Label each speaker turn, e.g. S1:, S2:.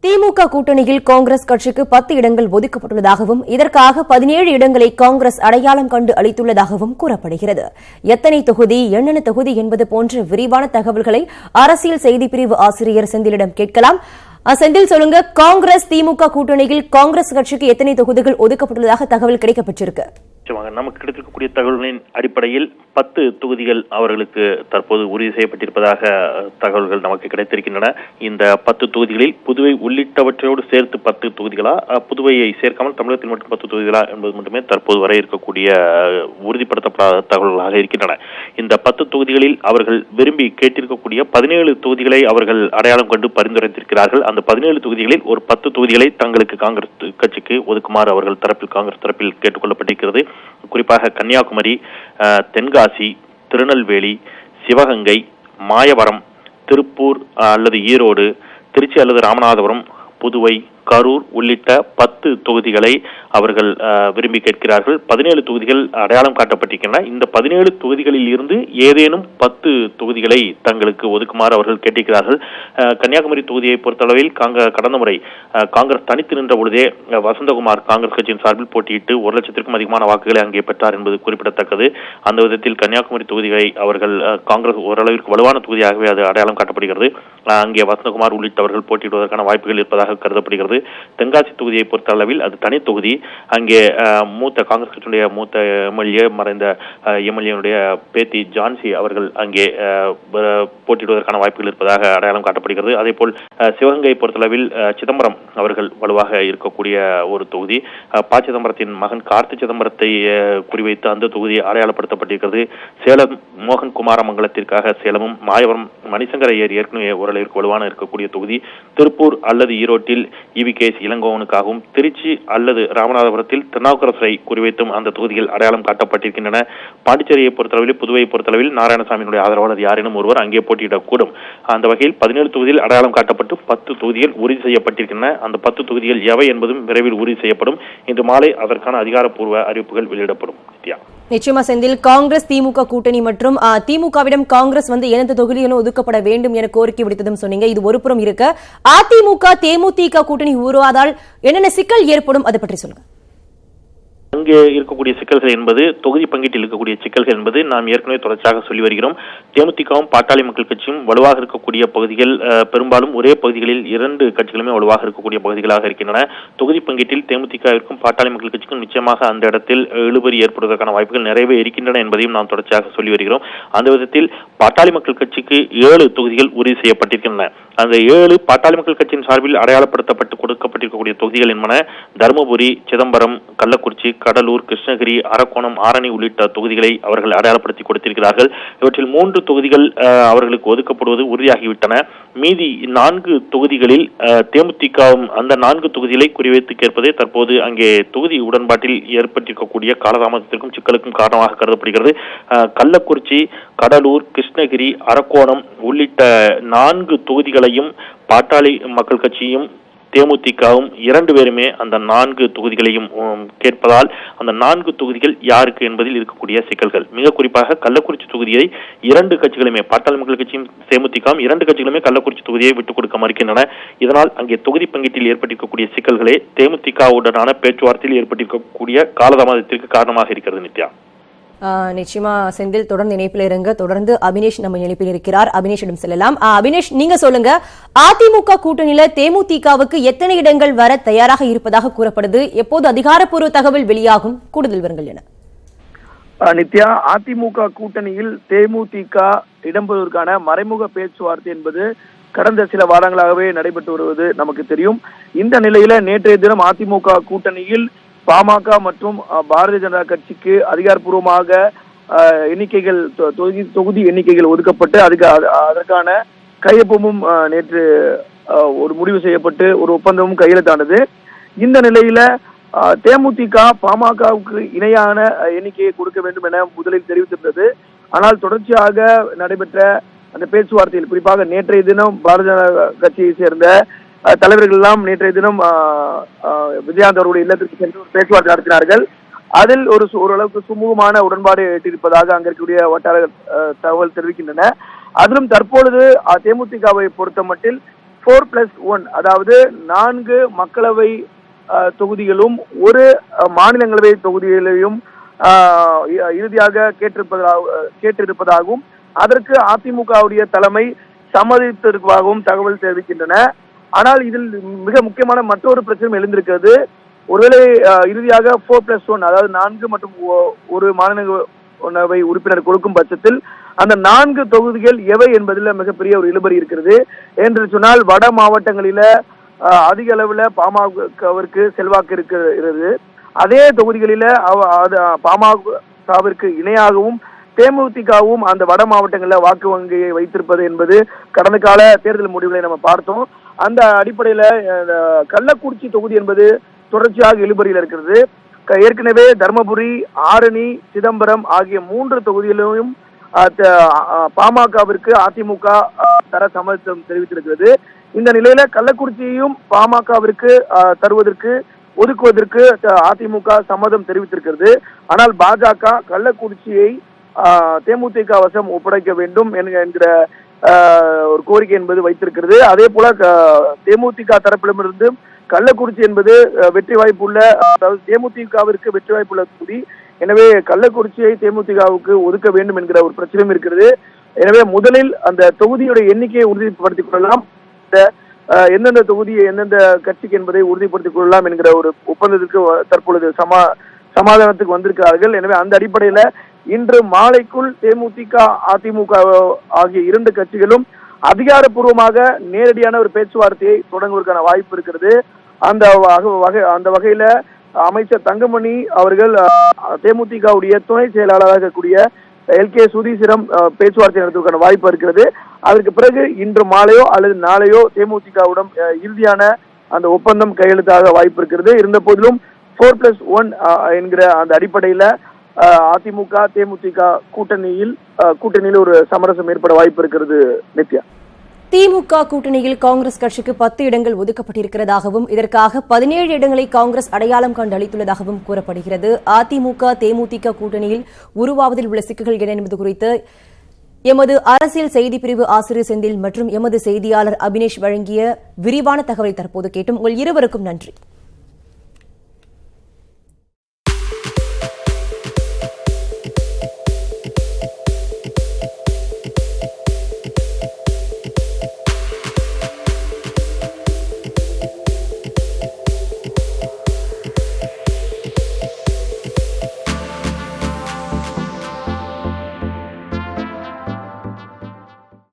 S1: திமுக கூட்டணியில் காங்கிரஸ் கட்சிக்கு 10 இடங்கள் ஒதுக்கப்பட்டுள்ளதாகவும் இதற்காக 17 இடங்களை காங்கிரஸ் அடையாளம் கண்டு அளித்துள்ளதாகவும் கூறப்படுகிறது. எத்தனை தொகுதி, என்னென்ன தொகுதி என்பது போன்ற விரிவான தகவல்களை அரசியல் செய்திப்பிரிவு ஆசிரியர் செந்திலிடம் கேட்கலாம். செந்தில், சொல்லுங்க, காங்கிரஸ் திமுக கூட்டணியில் காங்கிரஸ் கட்சிக்கு எத்தனை தொகுதிகள் ஒதுக்கப்பட்டுள்ளதாக தகவல் கிடைக்கப்பட்டிருக்கு?
S2: நமக்கு கிடைத்திருக்கக்கூடிய தகவல்களின் அடிப்படையில் 10 தொகுதிகள் அவர்களுக்கு தற்போது உறுதி செய்யப்பட்டிருப்பதாக தகவல்கள் நமக்கு கிடைத்திருக்கின்றன. இந்த 10 தொகுதிகளில் புதுவை உள்ளிட்டவற்றோடு சேர்த்து 10 தொகுதிகளா, புதுவையை சேர்க்காமல் தமிழகத்தில் மட்டும் 10 தொகுதிகளா என்பது மட்டுமே தற்போது வரை இருக்கக்கூடிய உறுதிப்படுத்தப்படாத தகவல்களாக இருக்கின்றன. இந்த 10 தொகுதிகளில் அவர்கள் விரும்பி கேட்டிருக்கக்கூடிய 17 தொகுதிகளை அவர்கள் அடையாளம் கண்டு பரிந்துரைத்திருக்கிறார்கள். அந்த 17 தொகுதிகளில் ஒரு 10 தொகுதிகளை தங்களுக்கு காங்கிரஸ் கட்சிக்கு ஒதுக்குமாறு அவர்கள் காங்கிரஸ் தரப்பில் கேட்டுக் கொள்ளப்பட்டிருக்கிறது. குறிப்பாக கன்னியாகுமரி, தென்காசி, திருநெல்வேலி, சிவகங்கை, மாயவரம், திருப்பூர் அல்லது ஈரோடு, திருச்சி அல்லது ராமநாதபுரம், புதுவை, கரூர் உள்ளிட்ட 10 தொகுதிகளை அவர்கள் விரும்பி கேட்கிறார்கள். 17 தொகுதிகள் அடையாளம் காட்டப்பட்டிருக்கின்றன. இந்த 17 தொகுதிகளில் இருந்து ஏதேனும் 10 தொகுதிகளை தங்களுக்கு ஒதுக்குமாறு அவர்கள் கேட்டிருக்கிறார்கள். கன்னியாகுமரி தொகுதியை பொறுத்தளவில் கடந்த முறை காங்கிரஸ் தனித்து நின்ற பொழுதே வசந்தகுமார் காங்கிரஸ் கட்சியின் சார்பில் போட்டியிட்டு 1 லட்சத்திற்கும் அதிகமான வாக்குகளை அங்கே பெற்றார் என்பது குறிப்பிடத்தக்கது. அந்த விதத்தில் கன்னியாகுமரி தொகுதியை அவர்கள் காங்கிரஸ் ஓரளவிற்கு வலுவான தொகுதியாகவே அது அடையாளம் காட்டப்படுகிறது. அங்கே வசந்தகுமார் உள்ளிட்டவர்கள் போட்டியிடுவதற்கான வாய்ப்புகள் இருப்பதாக கருதப்படுகிறது. தென்காசி தொகுதியை பொறுத்த அளவில் அது தனி தொகுதி. அங்கே காங்கிரஸ் கட்சியுடைய மூத்த எம்எல்ஏ, மறைந்த எம்எல்ஏனுடைய பேத்தி ஜான்சி அவர்கள் அங்கே போட்டியிடுவதற்கான வாய்ப்புகள் இருப்பதாக அடையாளம் காட்டப்படுகிறது. அதேபோல் சிவகங்கை பொறுத்தளவில் சிதம்பரம் அவர்கள் வலுவாக இருக்கக்கூடிய ஒரு தொகுதி. ப. சிதம்பரத்தின் மகன் கார்த்தி சிதம்பரத்தை குறிவைத்து அந்த தொகுதி அடையாளப்படுத்தப்பட்டிருக்கிறது. சேலம் மோகன் குமாரமங்கலத்திற்காக சேலமும், மாயவரம் மணிசங்கர ஐயர் ஏற்கனவே ஓரளவிற்கு வலுவான இருக்கக்கூடிய தொகுதி. திருப்பூர் அல்லது ஈரோட்டில் EVKS இளங்கோவனுக்காகவும், திருச்சி அல்லது ராமநாதபுரத்தில் திருநாவுக்கரசரை குறிவைத்தும் அந்த தொகுதிகள் அடையாளம் காட்டப்பட்டிருக்கின்றன. பாண்டிச்சேரியை பொறுத்தளவில், புதுவையை பொறுத்தளவில் நாராயணசாமியினுடைய ஆதரவாளர் யாரேனும் ஒருவர் அங்கே போட்டியிடக்கூடும். அந்த வகையில் 17 தொகுதியில் அடையாளம் காட்டப்பட்டு 10 தொகுதிகள் உறுதி செய்யப்பட்டிருக்கின்றன. அந்த 10 தொகுதிகள் எவை என்பதும் விரைவில் உறுதி செய்யப்படும். இன்று மாலை அதற்கான அதிகாரப்பூர்வ அறிவிப்புகள் வெளியிடப்படும்.
S1: நிச்சயமா செந்தில், காங்கிரஸ் திமுக கூட்டணி மற்றும் திமுகவிடம் காங்கிரஸ் எந்த தொகுதிகளும் ஒதுக்கப்பட வேண்டும் என கோரிக்கை விடுத்ததும் சொன்னீங்க. இது ஒரு புறம் இருக்க, அதிமுக தேமுதிக கூட்டணி உருவாதால் என்னென்ன சிக்கல் ஏற்படும், அதை பற்றி சொல்லுங்க.
S2: அங்கே இருக்கக்கூடிய சிக்கல்கள் என்பது, தொகுதி பங்கீட்டில் இருக்கக்கூடிய சிக்கல்கள் என்பது நாம் ஏற்கனவே தொடர்ச்சியாக சொல்லி வருகிறோம். தேமுதிகவும் பாட்டாளி மக்கள் கட்சியும் வலுவாக இருக்கக்கூடிய பகுதிகள் பெரும்பாலும் ஒரே பகுதிகளில் 2 கட்சிகளுமே வலுவாக இருக்கக்கூடிய பகுதிகளாக இருக்கின்றன. தொகுதி பங்கீட்டில் தேமுதிகவிற்கும் பாட்டாளி மக்கள் கட்சிக்கும் நிச்சயமாக அந்த இடத்தில் இழுபறி ஏற்படுவதற்கான வாய்ப்புகள் நிறையவே இருக்கின்றன என்பதையும் நாம் தொடர்ச்சியாக சொல்லி வருகிறோம். அந்த விதத்தில் பாட்டாளி மக்கள் கட்சிக்கு 7 தொகுதிகள் உறுதி செய்யப்பட்டிருக்கின்றன. அந்த 7 பாட்டாளி மக்கள் கட்சியின் சார்பில் அடையாளப்படுத்தப்பட்டு கொடுக்கப்பட்டிருக்கக்கூடிய தொகுதிகள் என்பன தருமபுரி, சிதம்பரம், கள்ளக்குறிச்சி, கடலூர், கிருஷ்ணகிரி, அரக்கோணம், ஆரணி உள்ளிட்ட தொகுதிகளை அவர்கள் அடையாளப்படுத்தி கொடுத்திருக்கிறார்கள். இவற்றில் 3 தொகுதிகள் அவர்களுக்கு ஒதுக்கப்படுவது உறுதியாகிவிட்டன. மீதி 4 தொகுதிகளில் தேமுதிகவும் அந்த 4 தொகுதிகளை குறிவைத்து கேட்பதே தற்போது அங்கே தொகுதி உடன்பாட்டில் ஏற்பட்டிருக்கக்கூடிய காலதாமதத்திற்கும் சிக்கலுக்கும் காரணமாக கருதப்படுகிறது. கள்ளக்குறிச்சி, கடலூர், கிருஷ்ணகிரி, அரக்கோணம் உள்ளிட்ட 4 தொகுதிகளையும் பாட்டாளி மக்கள் கட்சியும் தேமுதிகவும் 2 பேருமே அந்த 4 தொகுதிகளையும் கேட்பதால் அந்த 4 தொகுதிகள் யாருக்கு என்பதில் இருக்கக்கூடிய சிக்கல்கள், மிக குறிப்பாக கள்ளக்குறிச்சி தொகுதியை 2 கட்சிகளுமே, பாட்டாளி மக்கள் கட்சியும் தேமுதிகவும் 2 கட்சிகளுமே கள்ளக்குறிச்சி தொகுதியை விட்டுக் கொடுக்க மறுக்கின்றன. இதனால் அங்கே தொகுதி பங்கீட்டில் ஏற்பட்டிருக்கக்கூடிய சிக்கல்களே தேமுதிகவுடனான பேச்சுவார்த்தையில் ஏற்பட்டிருக்கக்கூடிய காலதாமதத்திற்கு காரணமாக இருக்கிறது. நித்யா,
S1: நிச்சயமா செந்தில், தொடர்ந்து இணைப்பில் இருங்க. தொடர்ந்து அபினேஷ் நம்ம இணைப்பில் இருக்கிறார். அபினேஷிடம் செல்லலாம். அபினேஷ், நீங்க சொல்லுங்க, அதிமுக கூட்டணியில தேமுதிகவுக்கு எத்தனை இடங்கள் வர தயாராக இருப்பதாக கூறப்படுது? எப்போது அதிகாரப்பூர்வ தகவல் வெளியாகும்? கூடுதல் விவரங்கள் என?
S3: நித்யா, அதிமுக கூட்டணியில் தேமுதிக இடம்பெறுவதற்கான மறைமுக பேச்சுவார்த்தை என்பது கடந்த சில வாரங்களாகவே நடைபெற்று வருவது நமக்கு தெரியும். இந்த நிலையில நேற்றைய தினம் அதிமுக கூட்டணியில் பாமக மற்றும் பாரதிய ஜனதா கட்சிக்கு அதிகாரப்பூர்வமாக எண்ணிக்கைகள், தொகுதி எண்ணிக்கைகள் ஒதுக்கப்பட்டு அதற்கான கையொப்பமும் நேற்று ஒரு முடிவு செய்யப்பட்டு ஒரு ஒப்பந்தமும் கையெழுத்தானது. இந்த நிலையில தேமுதிக பாமகவுக்கு இணையான எண்ணிக்கையை கொடுக்க வேண்டும் என முதலில் தெரிவித்திருந்தது. ஆனால் தொடர்ச்சியாக நடைபெற்ற அந்த பேச்சுவார்த்தையில், குறிப்பாக நேற்றைய தினம் பாரதிய ஜனதா கட்சியை சேர்ந்த தலைவர்கள் எல்லாம் நேற்றைய தினம் விஜயகாந்த் அவருடைய இல்லத்திற்கு சென்று ஒரு பேச்சுவார்த்தை நடத்தினார்கள். அதில் ஓரளவுக்கு சுமூகமான உடன்பாடு எட்டியிருப்பதாக அங்க இருக்கக்கூடிய வட்டார தகவல் தெரிவிக்கின்றன. அதிலும் தற்பொழுது தேமுதிகவை பொறுத்த மட்டில் 4+1 அதாவது 4 மக்களவை தொகுதிகளும் ஒரு மாநிலங்களவை தொகுதிகளையும் இறுதியாக கேட்டிருப்பதாகவும் அதற்கு அதிமுகவுடைய தலைமை சம்மதித்திருப்பதாகவும் தகவல் தெரிவிக்கின்றன. ஆனால் இதில் மிக முக்கியமான மற்றொரு பிரச்சனை எழுந்திருக்கிறது. ஒருவேளை இறுதியாக 4+1 அதாவது 4 மற்றும் ஒரு மாநிலங்களவை உறுப்பினர் கொடுக்கும் பட்சத்தில் அந்த 4 தொகுதிகள் எவை என்பதில் மிகப்பெரிய ஒரு இழுபறி இருக்கிறது. என்று சொன்னால் வட மாவட்டங்களில அதிக அளவுல பாமகவிற்கு செல்வாக்கு இருக்கிறது. அதே தொகுதிகளில பாமகவிற்கு இணையாகவும் தேமுதிகவும் அந்த வட மாவட்டங்களில் வாக்கு வங்கியை வைத்திருப்பது என்பது கடந்த கால தேர்தல் முடிவுகளை நம்ம பார்த்தோம். அந்த அடிப்படையில கள்ளக்குறிச்சி தொகுதி என்பது தொடர்ச்சியாக இழுபறியில் இருக்கிறது. ஏற்கனவே தர்மபுரி, ஆரணி, சிதம்பரம் ஆகிய 3 தொகுதிகளிலும் பாமகவிற்கு அதிமுக தர சம்மதம் தெரிவித்திருக்கிறது. இந்த நிலையில கள்ளக்குறிச்சியையும் பாமகவிற்கு ஒதுக்குவதற்கு அதிமுக சம்மதம் தெரிவித்திருக்கிறது. ஆனால் பாஜக கள்ளக்குறிச்சியை தேமுதிக வசம் ஒப்படைக்க வேண்டும் என்கிற ஒரு கோரிக்கை என்பது வைத்திருக்கிறது. அதே போல தேமுதிக தரப்பிடமிருந்து கள்ளக்குறிச்சி என்பது வெற்றி வாய்ப்புள்ள, அதாவது தேமுதிகவிற்கு வெற்றி வாய்ப்புள்ள தொகுதி. எனவே கள்ளக்குறிச்சியை தேமுதிகவுக்கு ஒதுக்க வேண்டும் என்கிற ஒரு பிரச்சனையும் இருக்கிறது. எனவே முதலில் அந்த தொகுதியுடைய எண்ணிக்கையை உறுதிப்படுத்திக் கொள்ளலாம், எந்தெந்த தொகுதி எந்தெந்த கட்சிக்கு என்பதை உறுதிப்படுத்திக் கொள்ளலாம் என்கிற ஒரு ஒப்பந்தத்திற்கு தற்பொழுது சமாதானத்துக்கு வந்திருக்கிறார்கள். எனவே அந்த அடிப்படையில இன்று மாலைக்குள் தேமுதிக, அதிமுக ஆகிய 2 கட்சிகளும் அதிகாரப்பூர்வமாக நேரடியான ஒரு பேச்சுவார்த்தையை தொடங்குவதற்கான வாய்ப்பு இருக்கிறது. அந்த வகையில அமைச்சர் தங்கமணி அவர்கள் தேமுதிகவுடைய துணை செயலாளராக இருக்கக்கூடிய LK சுதீசிரம் பேச்சுவார்த்தை நடத்துவதற்கான வாய்ப்பு இருக்கிறது. அதற்கு பிறகு இன்று மாலையோ அல்லது நாளையோ தேமுதிகவுடன் இறுதியான அந்த ஒப்பந்தம் கையெழுத்தாக வாய்ப்பு இருக்கிறது. இருந்த போதிலும் 4+1 என்கிற அந்த அடிப்படையில அதிமுக தேமுதிக கூட்டணியில் ஒரு சமரசம் ஏற்பட வாய்ப்பு இருக்கிறது. நித்யா,
S1: திமுக கூட்டணியில் காங்கிரஸ் கட்சிக்கு 10 இடங்கள் ஒதுக்கப்பட்டிருக்கிறதாகவும் இதற்காக 17 இடங்களை காங்கிரஸ் அடையாளம் கண்டு அளித்துள்ளதாகவும் கூறப்படுகிறது. அதிமுக தேமுதிக கூட்டணியில் உருவாவதில் உள்ள சிக்கல்கள் என்ன என்பது குறித்து எமது அரசியல் செய்தி பிரிவு ஆசிரியர் செந்தில் மற்றும் எமது செய்தியாளர் அபினேஷ் வழங்கிய விரிவான தகவலை தற்போது கேட்டும். உங்கள் இருவருக்கும் நன்றி.